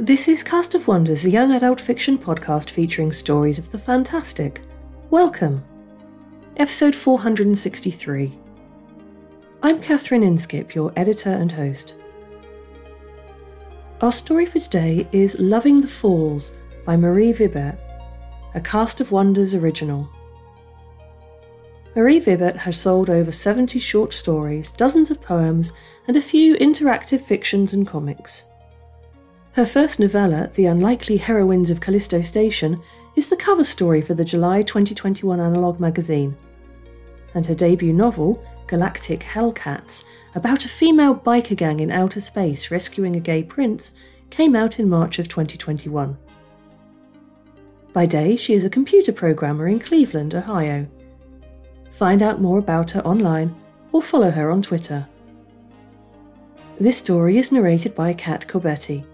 This is Cast of Wonders, a young adult fiction podcast featuring stories of the fantastic. Welcome! Episode 463. I'm Catherine Inskip, your editor and host. Our story for today is Loving the Falls by Marie Vibert, a Cast of Wonders original. Marie Vibert has sold over 70 short stories, dozens of poems, and a few interactive fictions and comics. Her first novella, The Unlikely Heroines of Callisto Station, is the cover story for the July 2021 Analog magazine. And her debut novel, Galactic Hellcats, about a female biker gang in outer space rescuing a gay prince, came out in March of 2021. By day, she is a computer programmer in Cleveland, Ohio. Find out more about her online or follow her on Twitter. This story is narrated by Kat Corbetti.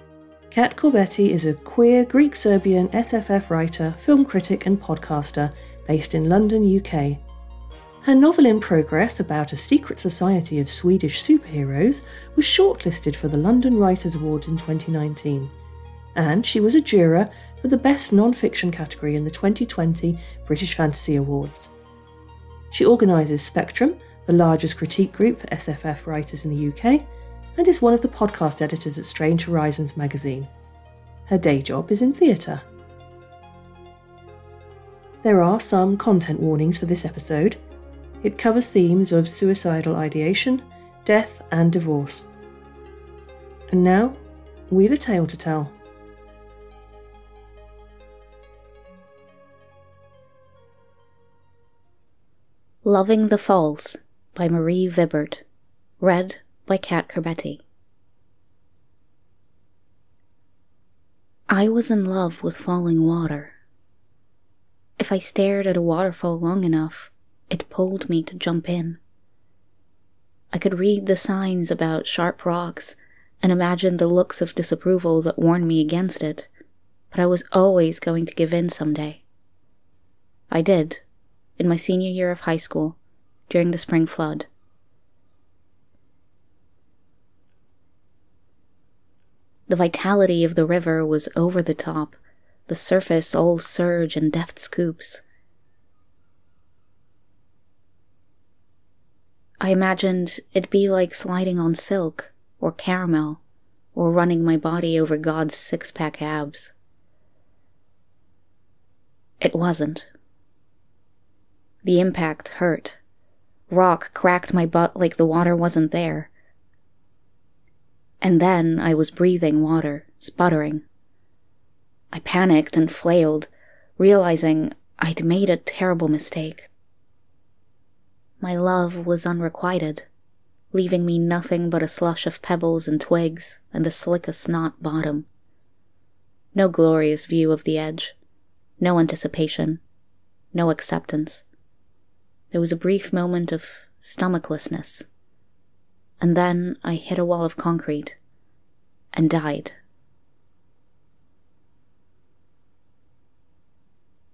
Kat Corbetti is a queer Greek-Serbian FFF writer, film critic and podcaster based in London, UK. Her novel in progress about a secret society of Swedish superheroes was shortlisted for the London Writers' Awards in 2019, and she was a juror for the Best Non-Fiction category in the 2020 British Fantasy Awards. She organises Spectrum, the largest critique group for SFF writers in the UK, and is one of the podcast editors at Strange Horizons magazine. Her day job is in theatre. There are some content warnings for this episode. It covers themes of suicidal ideation, death and divorce. And now, we've a tale to tell. Loving the Falls by Marie Vibert. Read by Kat Corbetti. I was in love with falling water. If I stared at a waterfall long enough, it pulled me to jump in. I could read the signs about sharp rocks and imagine the looks of disapproval that warned me against it, but I was always going to give in someday. I did, in my senior year of high school, during the spring flood. The vitality of the river was over the top, the surface all surge and deft scoops. I imagined it'd be like sliding on silk, or caramel, or running my body over God's six-pack abs. It wasn't. The impact hurt. Rock cracked my butt like the water wasn't there. And then I was breathing water, sputtering. I panicked and flailed, realizing I'd made a terrible mistake. My love was unrequited, leaving me nothing but a slush of pebbles and twigs and the slick as snot bottom. No glorious view of the edge, no anticipation, no acceptance. There was a brief moment of stomachlessness. And then I hit a wall of concrete and died.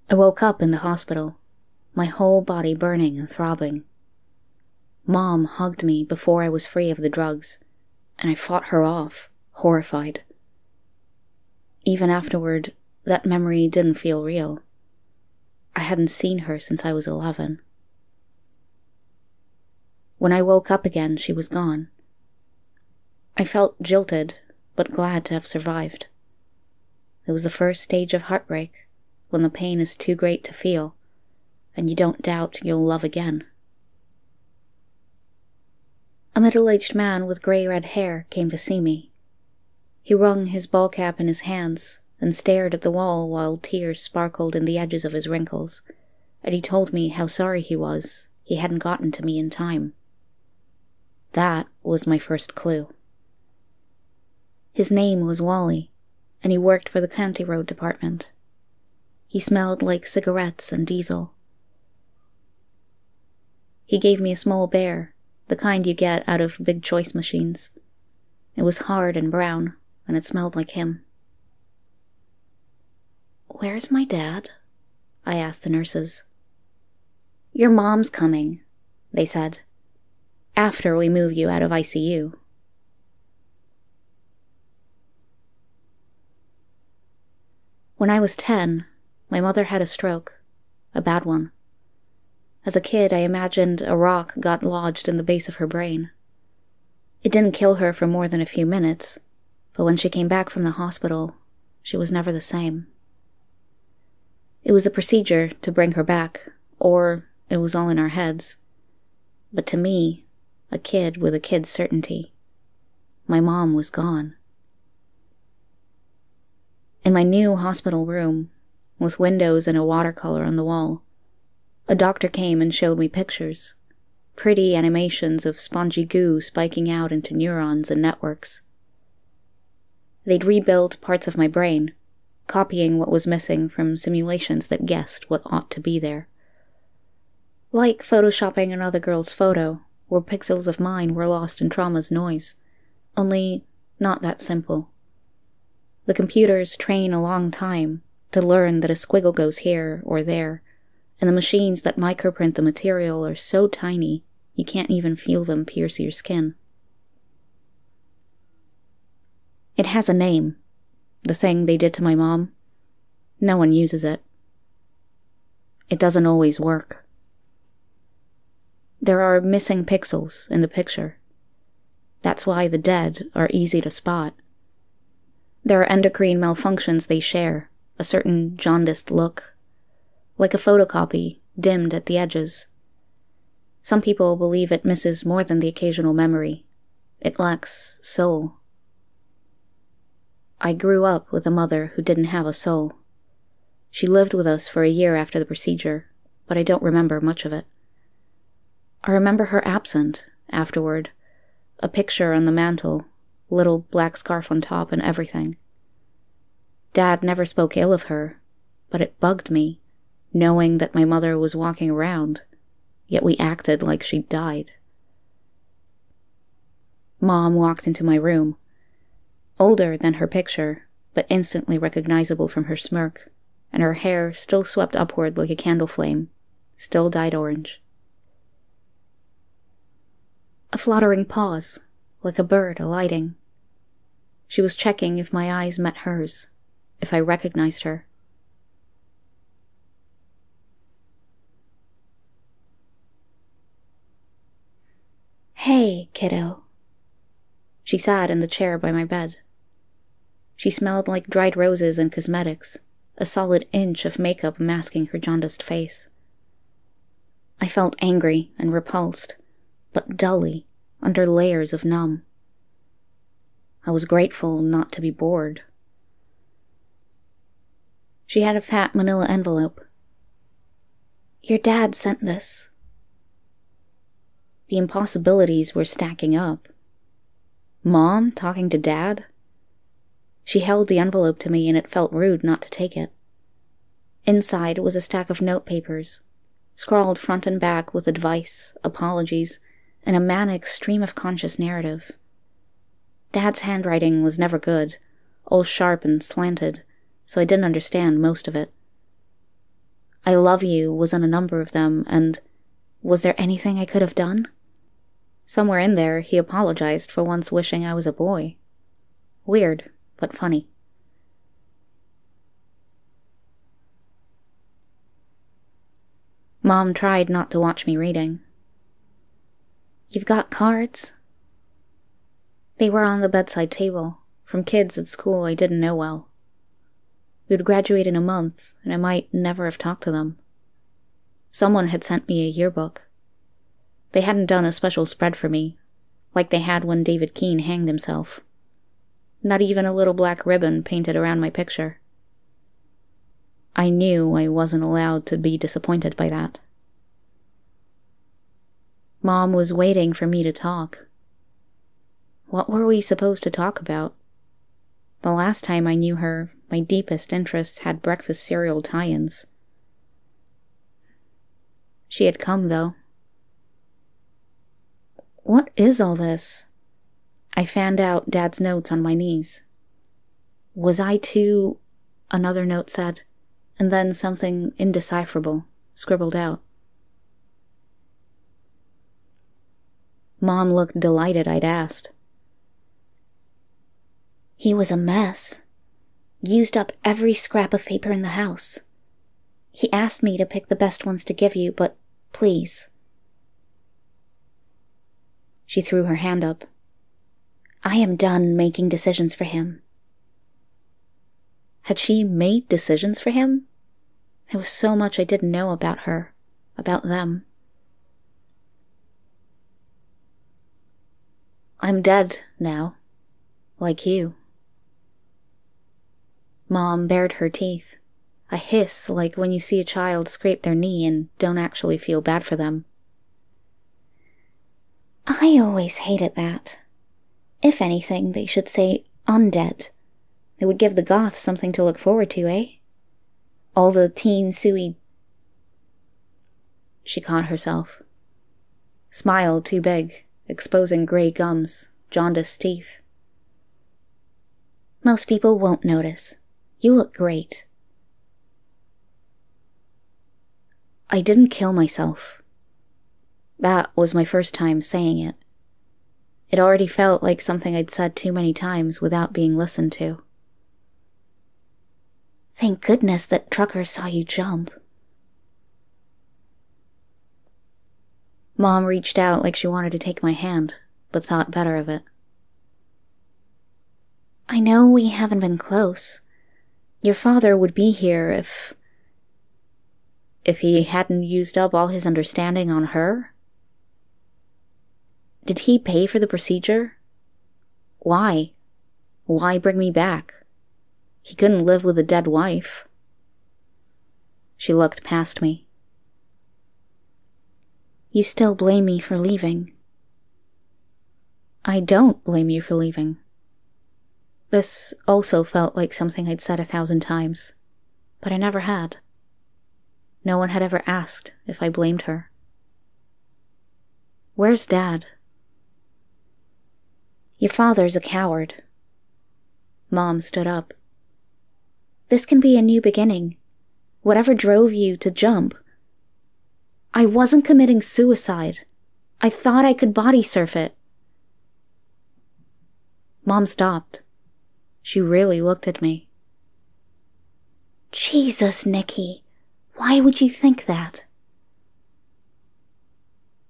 I woke up in the hospital, my whole body burning and throbbing. Mom hugged me before I was free of the drugs, and I fought her off, horrified. Even afterward, that memory didn't feel real. I hadn't seen her since I was 11. When I woke up again, she was gone. I felt jilted, but glad to have survived. It was the first stage of heartbreak, when the pain is too great to feel, and you don't doubt you'll love again. A middle-aged man with grey-red hair came to see me. He wrung his ball cap in his hands and stared at the wall while tears sparkled in the edges of his wrinkles, and he told me how sorry he was he hadn't gotten to me in time. That was my first clue. His name was Wally, and he worked for the county road department. He smelled like cigarettes and diesel. He gave me a small bear, the kind you get out of big choice machines. It was hard and brown, and it smelled like him. "Where's my dad?" I asked the nurses. "Your mom's coming," they said. "After we move you out of ICU." When I was 10, my mother had a stroke, a bad one. As a kid, I imagined a rock got lodged in the base of her brain. It didn't kill her for more than a few minutes, but when she came back from the hospital, she was never the same. It was a procedure to bring her back, or it was all in our heads. But to me, a kid with a kid's certainty, my mom was gone. In my new hospital room, with windows and a watercolor on the wall, a doctor came and showed me pictures, pretty animations of spongy goo spiking out into neurons and networks. They'd rebuilt parts of my brain, copying what was missing from simulations that guessed what ought to be there. Like photoshopping another girl's photo, where pixels of mine were lost in trauma's noise, only not that simple. The computers train a long time to learn that a squiggle goes here or there, and the machines that microprint the material are so tiny you can't even feel them pierce your skin. It has a name, the thing they did to my mom. No one uses it. It doesn't always work. There are missing pixels in the picture. That's why the dead are easy to spot. There are endocrine malfunctions they share, a certain jaundiced look, like a photocopy, dimmed at the edges. Some people believe it misses more than the occasional memory. It lacks soul. I grew up with a mother who didn't have a soul. She lived with us for a year after the procedure, but I don't remember much of it. I remember her absent, afterward, a picture on the mantel, little black scarf on top and everything. Dad never spoke ill of her, but it bugged me, knowing that my mother was walking around, yet we acted like she'd died. Mom walked into my room, older than her picture, but instantly recognizable from her smirk, and her hair still swept upward like a candle flame, still dyed orange. A fluttering pause, like a bird alighting. She was checking if my eyes met hers, if I recognized her. "Hey, kiddo." She sat in the chair by my bed. She smelled like dried roses and cosmetics, a solid inch of makeup masking her jaundiced face. I felt angry and repulsed, but dully, under layers of numb. I was grateful not to be bored. She had a fat manila envelope. "Your dad sent this." The impossibilities were stacking up. Mom talking to Dad? She held the envelope to me and it felt rude not to take it. Inside was a stack of note papers, scrawled front and back with advice, apologies, and a manic stream-of-conscious narrative. Dad's handwriting was never good, all sharp and slanted, so I didn't understand most of it. "I love you" was on a number of them, and was there anything I could have done? Somewhere in there, he apologized for once wishing I was a boy. Weird, but funny. Mom tried not to watch me reading. "You've got cards?" They were on the bedside table, from kids at school I didn't know well. We'd graduate in a month, and I might never have talked to them. Someone had sent me a yearbook. They hadn't done a special spread for me, like they had when David Keene hanged himself. Not even a little black ribbon painted around my picture. I knew I wasn't allowed to be disappointed by that. Mom was waiting for me to talk. What were we supposed to talk about? The last time I knew her, my deepest interests had breakfast cereal tie-ins. She had come, though. "What is all this?" I fanned out Dad's notes on my knees. "Was I too—" another note said, and then something indecipherable, scribbled out. Mom looked delighted I'd asked. "He was a mess. Used up every scrap of paper in the house. He asked me to pick the best ones to give you, but please. She threw her hand up. I am done making decisions for him. Had she made decisions for him? There was so much I didn't know about her, about them. I'm dead now, like you. Mom bared her teeth, a hiss like when you see a child scrape their knee and don't actually feel bad for them. I always hated that. If anything, they should say undead. It would give the goths something to look forward to, eh? All the teen suey... She caught herself. Smiled too big, exposing grey gums, jaundiced teeth. Most people won't notice. You look great. I didn't kill myself. That was my first time saying it. It already felt like something I'd said too many times without being listened to. Thank goodness that trucker saw you jump. Mom reached out like she wanted to take my hand, but thought better of it. I know we haven't been close. Your father would be here if he hadn't used up all his understanding on her? Did he pay for the procedure? Why? Why bring me back? He couldn't live with a dead wife. She looked past me. You still blame me for leaving. I don't blame you for leaving. This also felt like something I'd said 1,000 times, but I never had. No one had ever asked if I blamed her. Where's Dad? Your father's a coward. Mom stood up. This can be a new beginning. Whatever drove you to jump. I wasn't committing suicide. I thought I could body surf it. Mom stopped. She really looked at me. Jesus, Nikki, why would you think that?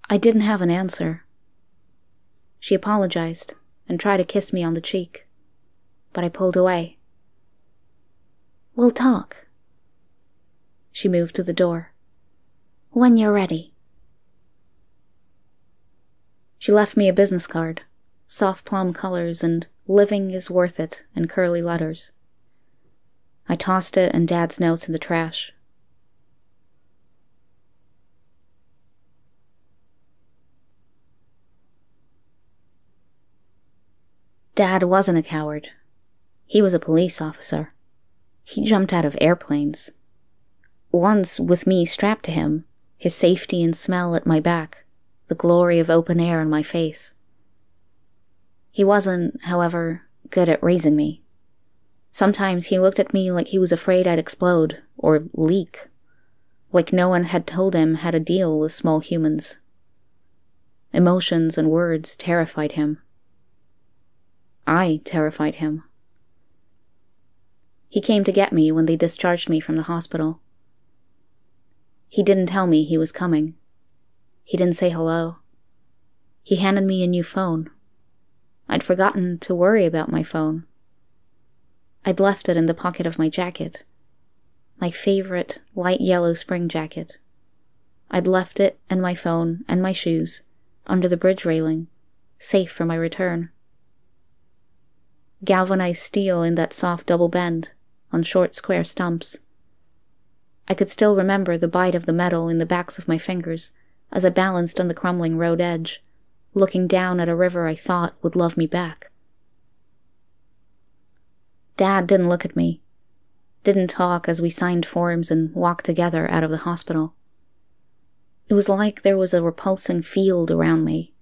I didn't have an answer. She apologized and tried to kiss me on the cheek, but I pulled away. We'll talk. She moved to the door. When you're ready. She left me a business card, soft plum colors and living is worth it in curly letters. I tossed it and Dad's notes in the trash. Dad wasn't a coward. He was a police officer. He jumped out of airplanes. Once, with me strapped to him, his safety and smell at my back, the glory of open air on my face. He wasn't, however, good at raising me. Sometimes he looked at me like he was afraid I'd explode, or leak. Like no one had told him how to deal with small humans. Emotions and words terrified him. I terrified him. He came to get me when they discharged me from the hospital. He didn't tell me he was coming. He didn't say hello. He handed me a new phone. I'd forgotten to worry about my phone. I'd left it in the pocket of my jacket. My favorite light yellow spring jacket. I'd left it and my phone and my shoes under the bridge railing, safe for my return. Galvanized steel in that soft double bend on short square stumps. I could still remember the bite of the metal in the backs of my fingers as I balanced on the crumbling road edge, looking down at a river I thought would love me back. Dad didn't look at me, didn't talk as we signed forms and walked together out of the hospital. It was like there was a repulsing field around me.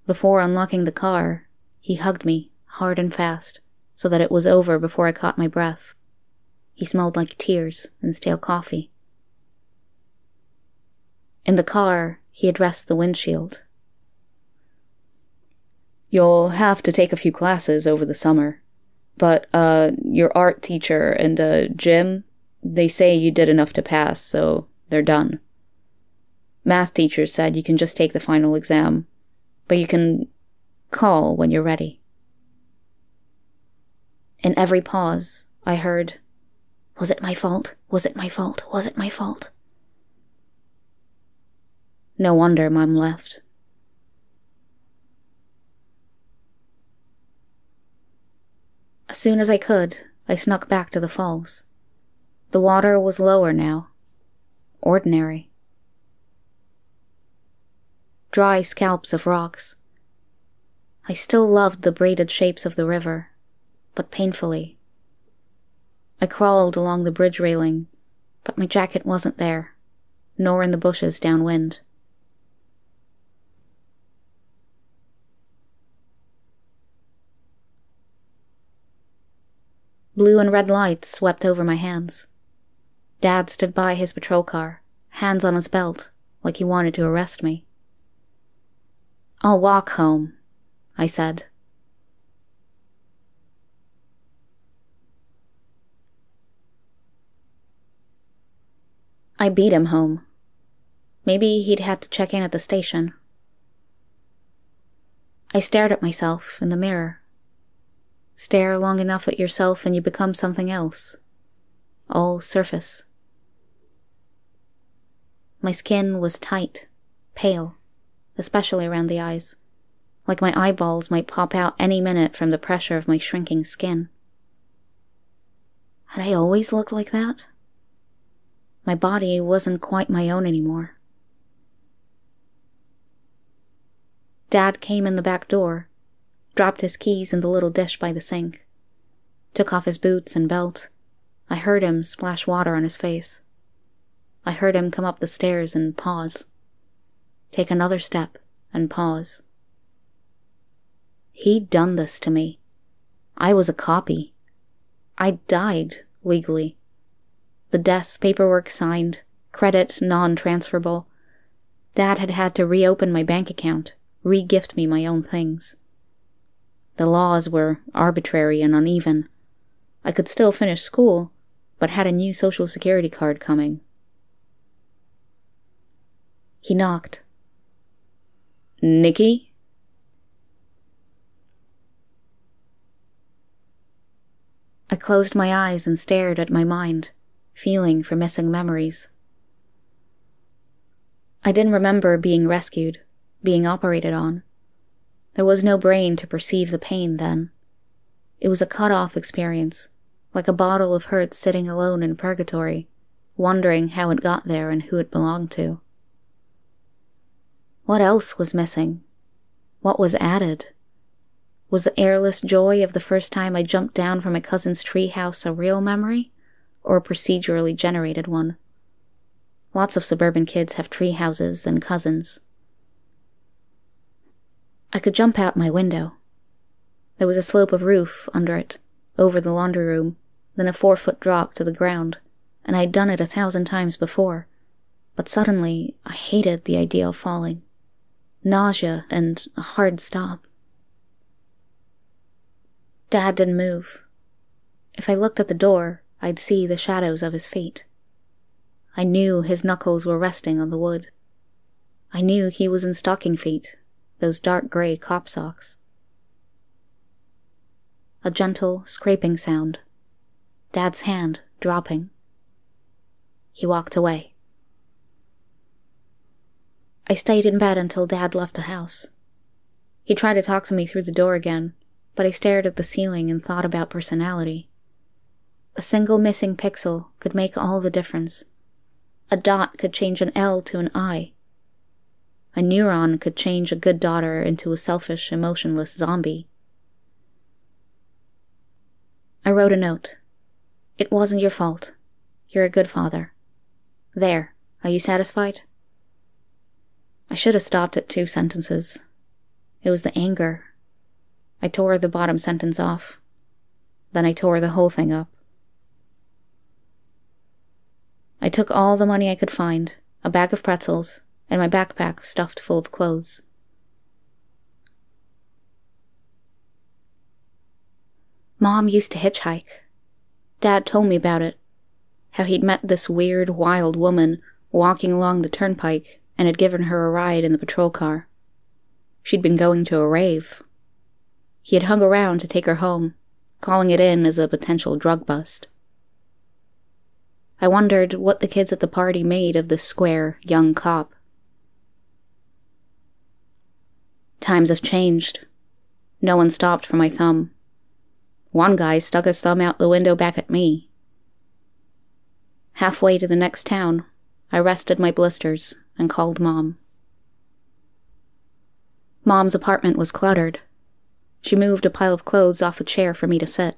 Before unlocking the car, he hugged me hard and fast so that it was over before I caught my breath. He smelled like tears and stale coffee. In the car, he addressed the windshield. You'll have to take a few classes over the summer. But, your art teacher and the gym, they say you did enough to pass, so they're done. Math teacher said you can just take the final exam, but you can call when you're ready. In every pause, I heard, "Was it my fault? Was it my fault? Was it my fault?" No wonder Mum left. As soon as I could, I snuck back to the falls. The water was lower now. Ordinary. Dry scalps of rocks. I still loved the braided shapes of the river, but painfully. I crawled along the bridge railing, but my jacket wasn't there, nor in the bushes downwind. Blue and red lights swept over my hands. Dad stood by his patrol car, hands on his belt, like he wanted to arrest me. "I'll walk home," I said. I beat him home. Maybe he'd had to check in at the station. I stared at myself in the mirror. Stare long enough at yourself and you become something else. All surface. My skin was tight, pale, especially around the eyes, like my eyeballs might pop out any minute from the pressure of my shrinking skin. Had I always looked like that? My body wasn't quite my own anymore. Dad came in the back door, dropped his keys in the little dish by the sink, took off his boots and belt. I heard him splash water on his face. I heard him come up the stairs and pause. Take another step and pause. He'd done this to me. I was a copy. I died legally. The death paperwork signed, credit non-transferable. Dad had had to reopen my bank account, re-gift me my own things. The laws were arbitrary and uneven. I could still finish school, but had a new Social Security card coming. He knocked. "Nikki?" I closed my eyes and stared at my mind, feeling for missing memories. I didn't remember being rescued, being operated on. There was no brain to perceive the pain then. It was a cut-off experience, like a bottle of hurt sitting alone in purgatory, wondering how it got there and who it belonged to. What else was missing? What was added? Was the airless joy of the first time I jumped down from a cousin's treehouse a real memory, or a procedurally generated one? Lots of suburban kids have tree houses and cousins. I could jump out my window. There was a slope of roof under it, over the laundry room, then a 4-foot drop to the ground, and I'd done it 1,000 times before, but suddenly I hated the idea of falling. Nausea and a hard stop. Dad didn't move. If I looked at the door, I'd see the shadows of his feet. I knew his knuckles were resting on the wood. I knew he was in stocking feet, those dark gray cop socks. A gentle scraping sound. Dad's hand dropping. He walked away. I stayed in bed until Dad left the house. He tried to talk to me through the door again, but I stared at the ceiling and thought about personality. A single missing pixel could make all the difference. A dot could change an L to an I. A neuron could change a good daughter into a selfish, emotionless zombie. I wrote a note. "It wasn't your fault. You're a good father. There, are you satisfied?" I should have stopped at 2 sentences. It was the anger. I tore the bottom sentence off. Then I tore the whole thing up. I took all the money I could find, a bag of pretzels, and my backpack stuffed full of clothes. Mom used to hitchhike. Dad told me about it, how he'd met this weird, wild woman walking along the turnpike and had given her a ride in the patrol car. She'd been going to a rave. He had hung around to take her home, calling it in as a potential drug bust. I wondered what the kids at the party made of this square, young cop. Times have changed. No one stopped for my thumb. One guy stuck his thumb out the window back at me. Halfway to the next town, I rested my blisters and called Mom. Mom's apartment was cluttered. She moved a pile of clothes off a chair for me to sit.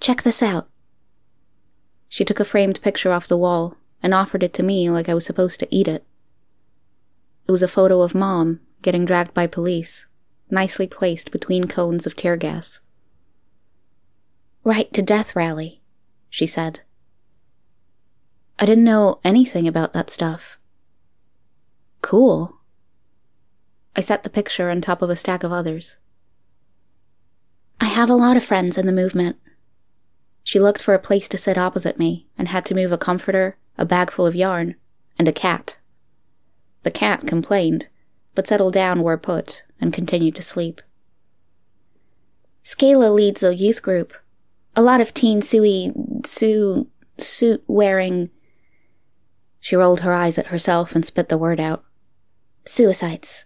"Check this out." She took a framed picture off the wall and offered it to me like I was supposed to eat it. It was a photo of Mom getting dragged by police, nicely placed between cones of tear gas. "Right to death rally," she said. I didn't know anything about that stuff. Cool. I set the picture on top of a stack of others. "I have a lot of friends in the movement." She looked for a place to sit opposite me and had to move a comforter, a bag full of yarn, and a cat. The cat complained, but settled down where put and continued to sleep. "Scala leads a youth group. A lot of teen suit-wearing..." She rolled her eyes at herself and spit the word out. "Suicides.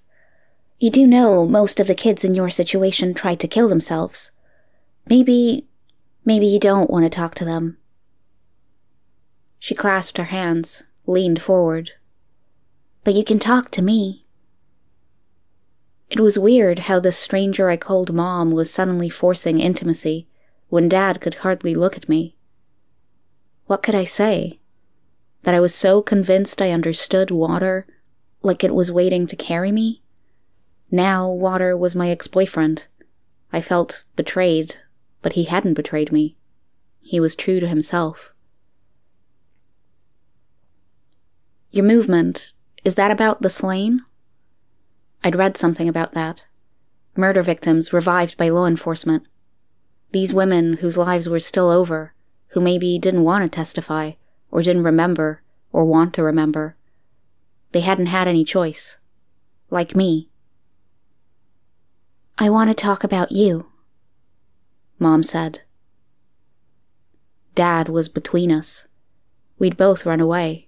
You do know most of the kids in your situation tried to kill themselves. Maybe you don't want to talk to them." She clasped her hands, leaned forward. "But you can talk to me." It was weird how this stranger I called Mom was suddenly forcing intimacy when Dad could hardly look at me. What could I say? That I was so convinced I understood water, like it was waiting to carry me? Now water was my ex-boyfriend. I felt betrayed, but he hadn't betrayed me. He was true to himself. "Your movement, is that about the slain?" I'd read something about that. Murder victims revived by law enforcement. These women whose lives were still over, who maybe didn't want to testify, or didn't remember, or want to remember. They hadn't had any choice. Like me. "I want to talk about you," Mom said. Dad was between us. We'd both run away.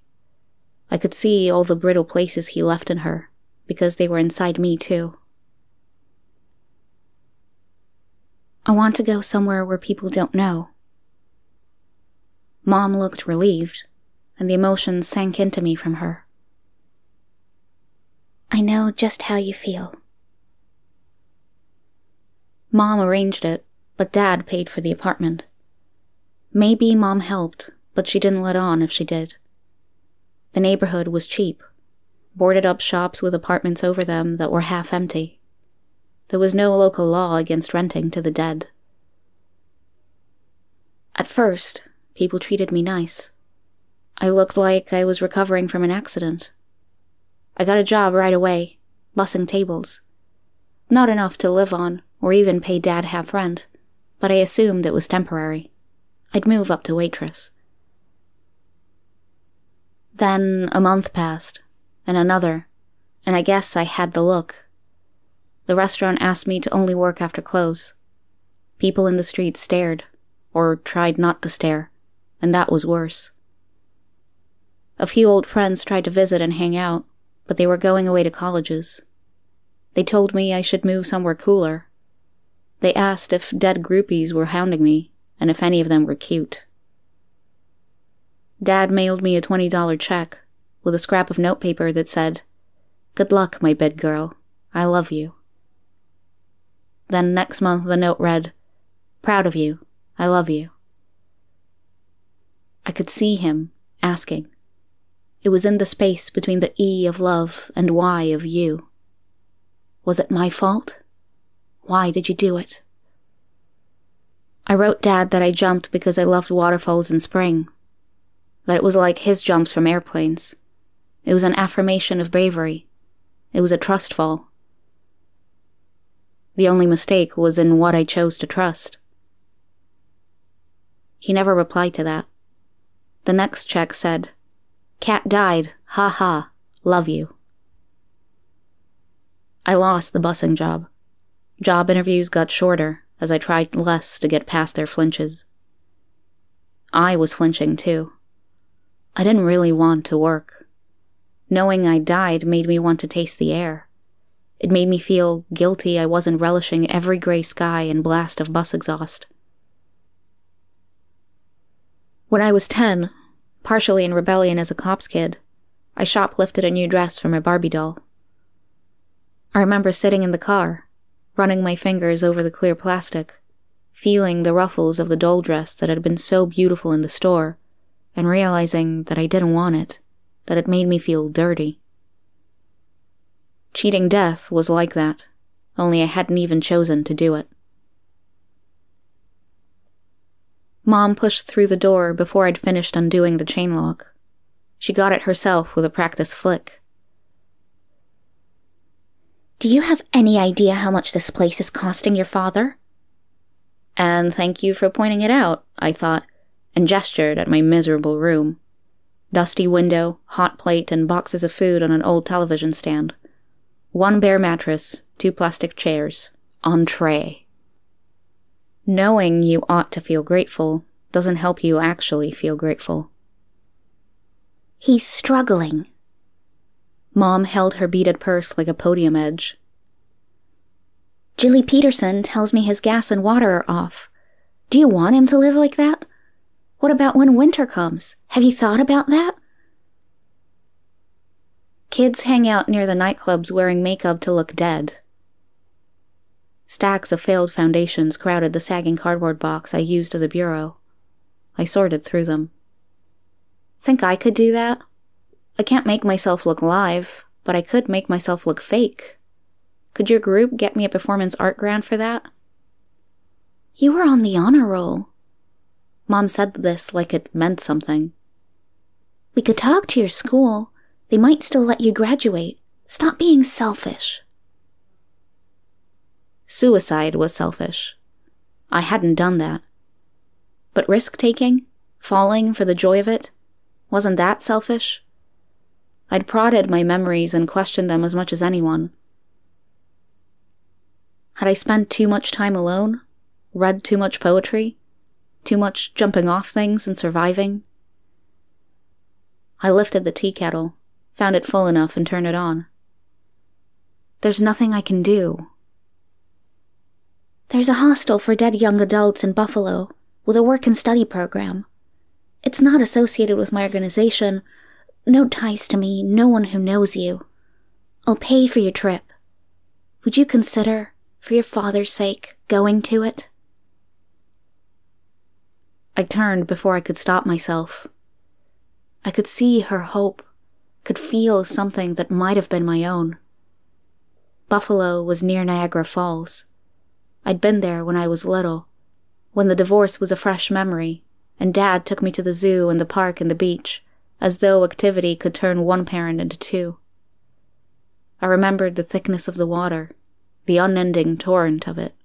I could see all the brittle places he left in her, because they were inside me too. "I want to go somewhere where people don't know." Mom looked relieved, and the emotion sank into me from her. "I know just how you feel." Mom arranged it, but Dad paid for the apartment. Maybe Mom helped, but she didn't let on if she did. The neighborhood was cheap. Boarded-up shops with apartments over them that were half empty. There was no local law against renting to the dead. At first, people treated me nice. I looked like I was recovering from an accident. I got a job right away, bussing tables. Not enough to live on, or even pay Dad half rent, but I assumed it was temporary. I'd move up to waitress. Then a month passed, and another, and I guess I had the look. The restaurant asked me to only work after close. People in the street stared, or tried not to stare, and that was worse. A few old friends tried to visit and hang out, but they were going away to colleges. They told me I should move somewhere cooler. They asked if dead groupies were hounding me, and if any of them were cute. Dad mailed me a $20 check, with a scrap of notepaper that said, "Good luck, my big girl. I love you." Then next month the note read, "Proud of you. I love you." I could see him, asking. It was in the space between the E of love and Y of you. Was it my fault? Why did you do it? I wrote Dad that I jumped because I loved waterfalls in spring. That it was like his jumps from airplanes. It was an affirmation of bravery. It was a trust fall. The only mistake was in what I chose to trust. He never replied to that. The next check said, "Cat died, ha ha, love you." I lost the busing job. Job interviews got shorter as I tried less to get past their flinches. I was flinching too. I didn't really want to work. Knowing I died made me want to taste the air. It made me feel guilty I wasn't relishing every gray sky and blast of bus exhaust. When I was 10, partially in rebellion as a cop's kid, I shoplifted a new dress for my Barbie doll. I remember sitting in the car, running my fingers over the clear plastic, feeling the ruffles of the doll dress that had been so beautiful in the store, and realizing that I didn't want it, that it made me feel dirty. Cheating death was like that, only I hadn't even chosen to do it. Mom pushed through the door before I'd finished undoing the chain lock. She got it herself with a practice flick. "Do you have any idea how much this place is costing your father?" And thank you for pointing it out, I thought, and gestured at my miserable room. Dusty window, hot plate, and boxes of food on an old television stand. One bare mattress, 2 plastic chairs, on tray. Knowing you ought to feel grateful doesn't help you actually feel grateful. "He's struggling." Mom held her beaded purse like a podium edge. "Jilly Peterson tells me his gas and water are off. Do you want him to live like that? What about when winter comes? Have you thought about that?" Kids hang out near the nightclubs wearing makeup to look dead. Stacks of failed foundations crowded the sagging cardboard box I used as a bureau. I sorted through them. Think I could do that? I can't make myself look live, but I could make myself look fake. Could your group get me a performance art grant for that? "You were on the honor roll." Mom said this like it meant something. "We could talk to your school. They might still let you graduate. Stop being selfish." Suicide was selfish. I hadn't done that. But risk-taking, falling for the joy of it, wasn't that selfish? I'd prodded my memories and questioned them as much as anyone. Had I spent too much time alone? Read too much poetry? Too much jumping off things and surviving? I lifted the tea kettle, found it full enough, and turned it on. There's nothing I can do. "There's a hostel for dead young adults in Buffalo, with a work and study program. It's not associated with my organization. No ties to me, no one who knows you. I'll pay for your trip. Would you consider, for your father's sake, going to it?" I turned before I could stop myself. I could see her hope, could feel something that might have been my own. Buffalo was near Niagara Falls. I'd been there when I was little, when the divorce was a fresh memory, and Dad took me to the zoo and the park and the beach, as though activity could turn one parent into 2. I remembered the thickness of the water, the unending torrent of it.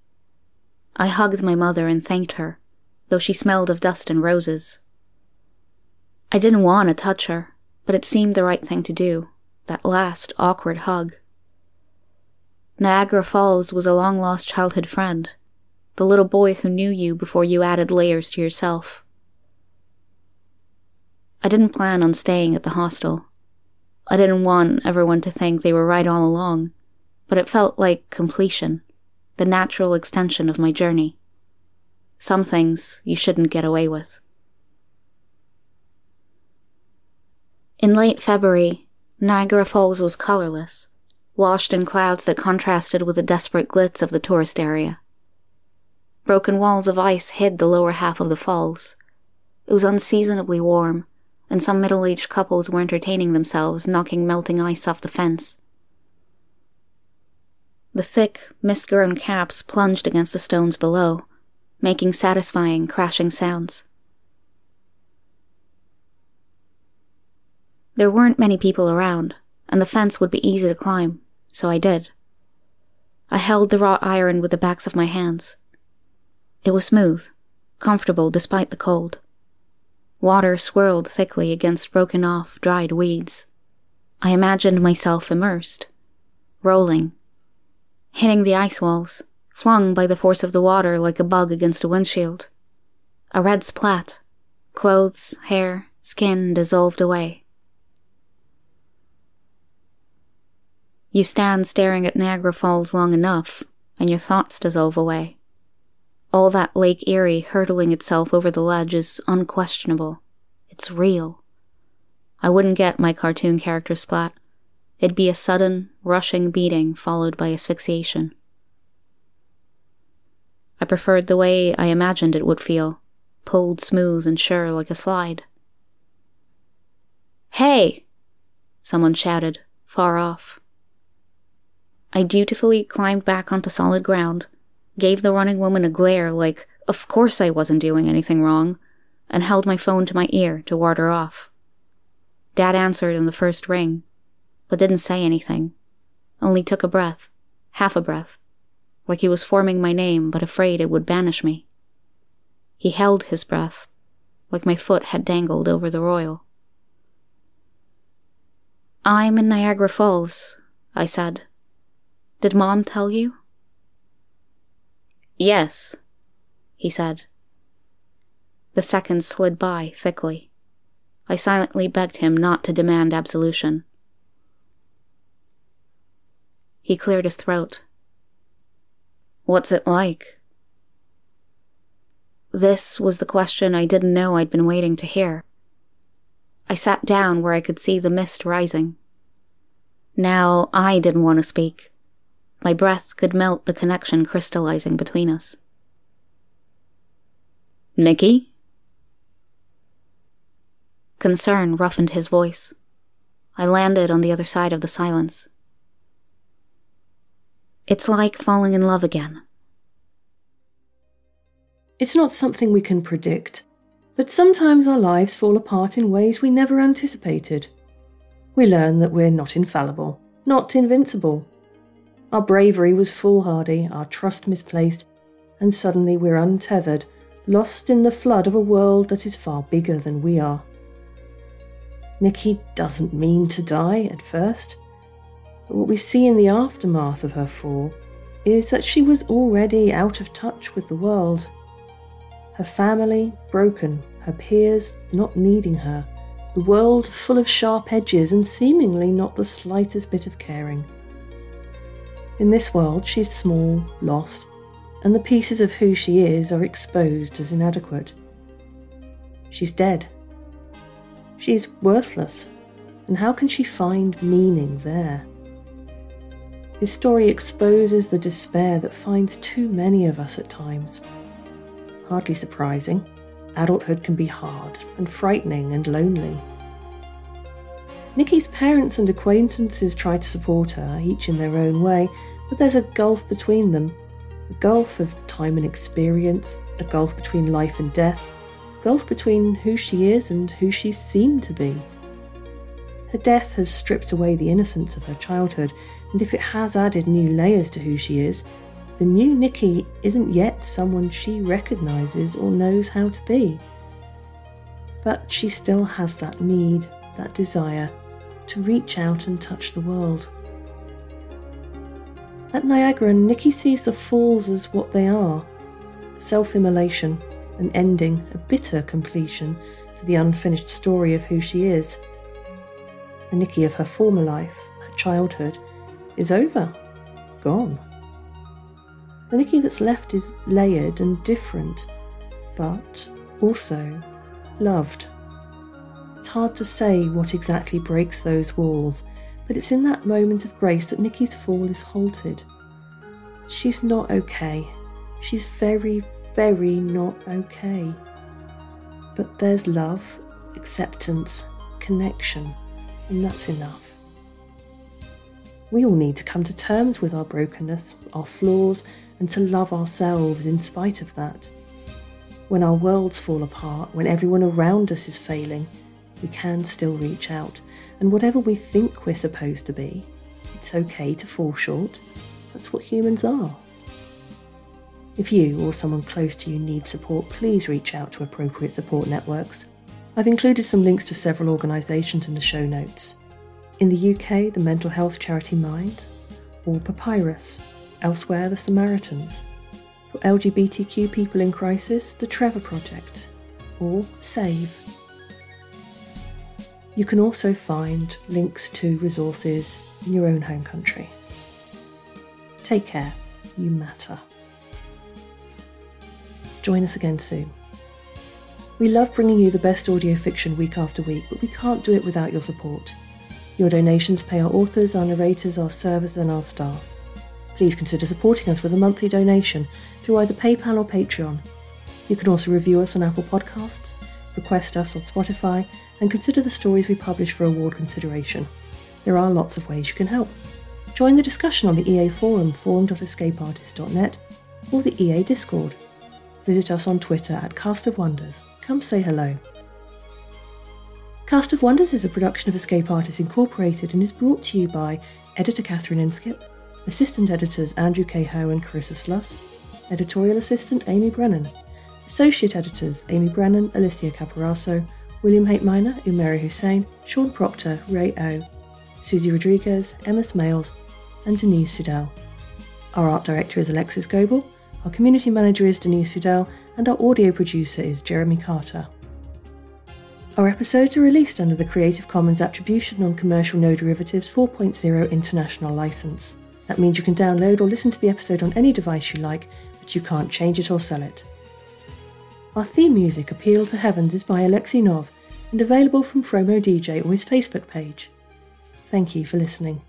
I hugged my mother and thanked her, though she smelled of dust and roses. I didn't want to touch her, but it seemed the right thing to do, that last awkward hug. Niagara Falls was a long-lost childhood friend, the little boy who knew you before you added layers to yourself. I didn't plan on staying at the hostel. I didn't want everyone to think they were right all along, but it felt like completion, the natural extension of my journey. Some things you shouldn't get away with. In late February, Niagara Falls was colorless, washed in clouds that contrasted with the desperate glitz of the tourist area. Broken walls of ice hid the lower half of the falls. It was unseasonably warm, and some middle-aged couples were entertaining themselves knocking melting ice off the fence. The thick, mist-grown caps plunged against the stones below, making satisfying, crashing sounds. There weren't many people around, and the fence would be easy to climb, so I did. I held the wrought iron with the backs of my hands. It was smooth, comfortable despite the cold. Water swirled thickly against broken-off, dried weeds. I imagined myself immersed, rolling, hitting the ice walls, flung by the force of the water like a bug against a windshield. A red splat. Clothes, hair, skin dissolved away. You stand staring at Niagara Falls long enough, and your thoughts dissolve away. All that Lake Erie hurtling itself over the ledge is unquestionable. It's real. I wouldn't get my cartoon character splat. It'd be a sudden, rushing beating followed by asphyxiation. I preferred the way I imagined it would feel, pulled smooth and sure like a slide. "Hey!" someone shouted, far off. I dutifully climbed back onto solid ground, gave the running woman a glare like, of course I wasn't doing anything wrong, and held my phone to my ear to ward her off. Dad answered in the first ring, but didn't say anything, only took a breath, half a breath, like he was forming my name but afraid it would banish me. He held his breath, like my foot had dangled over the royal. "I'm in Niagara Falls," I said. "Did Mom tell you?" "Yes," he said. The seconds slid by thickly. I silently begged him not to demand absolution. He cleared his throat. "What's it like?" This was the question I didn't know I'd been waiting to hear. I sat down where I could see the mist rising. Now I didn't want to speak. My breath could melt the connection crystallizing between us. "Nikki?" Concern roughened his voice. I landed on the other side of the silence. "It's like falling in love again." It's not something we can predict, but sometimes our lives fall apart in ways we never anticipated. We learn that we're not infallible, not invincible. Our bravery was foolhardy, our trust misplaced, and suddenly we're untethered, lost in the flood of a world that is far bigger than we are. Nikki doesn't mean to die at first, but what we see in the aftermath of her fall is that she was already out of touch with the world. Her family broken, her peers not needing her, the world full of sharp edges and seemingly not the slightest bit of caring. In this world she's small, lost, and the pieces of who she is are exposed as inadequate. She's dead. She's worthless, and how can she find meaning there? This story exposes the despair that finds too many of us at times. Hardly surprising, adulthood can be hard and frightening and lonely. Nikki's parents and acquaintances try to support her, each in their own way, but there's a gulf between them, a gulf of time and experience, a gulf between life and death, a gulf between who she is and who she's seen to be. Her death has stripped away the innocence of her childhood, and if it has added new layers to who she is, the new Nikki isn't yet someone she recognises or knows how to be. But she still has that need, that desire, to reach out and touch the world. At Niagara, Nikki sees the falls as what they are, self-immolation, an ending, a bitter completion to the unfinished story of who she is. The Nikki of her former life, her childhood, is over, gone. The Nikki that's left is layered and different, but also loved. It's hard to say what exactly breaks those walls, but it's in that moment of grace that Nikki's fall is halted. She's not okay. She's very, very not okay. But there's love, acceptance, connection, and that's enough. We all need to come to terms with our brokenness, our flaws, and to love ourselves in spite of that. When our worlds fall apart, when everyone around us is failing, we can still reach out, and whatever we think we're supposed to be, it's okay to fall short. That's what humans are. If you or someone close to you needs support, please reach out to appropriate support networks. I've included some links to several organisations in the show notes. In the UK, the mental health charity Mind, or Papyrus, elsewhere the Samaritans. For LGBTQ people in crisis, the Trevor Project, or SAVE. You can also find links to resources in your own home country. Take care, you matter. Join us again soon. We love bringing you the best audio fiction week after week, but we can't do it without your support. Your donations pay our authors, our narrators, our servers and our staff. Please consider supporting us with a monthly donation through either PayPal or Patreon. You can also review us on Apple Podcasts, request us on Spotify, and consider the stories we publish for award consideration. There are lots of ways you can help. Join the discussion on the EA forum, forum.escapeartist.net, or the EA Discord. Visit us on Twitter at Cast of Wonders. Come say hello. Cast of Wonders is a production of Escape Artists Incorporated and is brought to you by editor Catherine Inskip, assistant editors Andrew Cahoe and Carissa Sluss, editorial assistant Amy Brennan, associate editors Amy Brennan, Alicia Caparaso, William Haight Minor, Umeri Hussain, Sean Proctor, Ray O, Susie Rodriguez, Emma Smales, and Denise Sudell. Our art director is Alexis Goebel, our community manager is Denise Sudell, and our audio producer is Jeremy Carter. Our episodes are released under the Creative Commons Attribution Non-Commercial No Derivatives 4.0 International License. That means you can download or listen to the episode on any device you like, but you can't change it or sell it. Our theme music, Appeal to Heavens, is by Alexei Nov and available from Promo DJ or his Facebook page. Thank you for listening.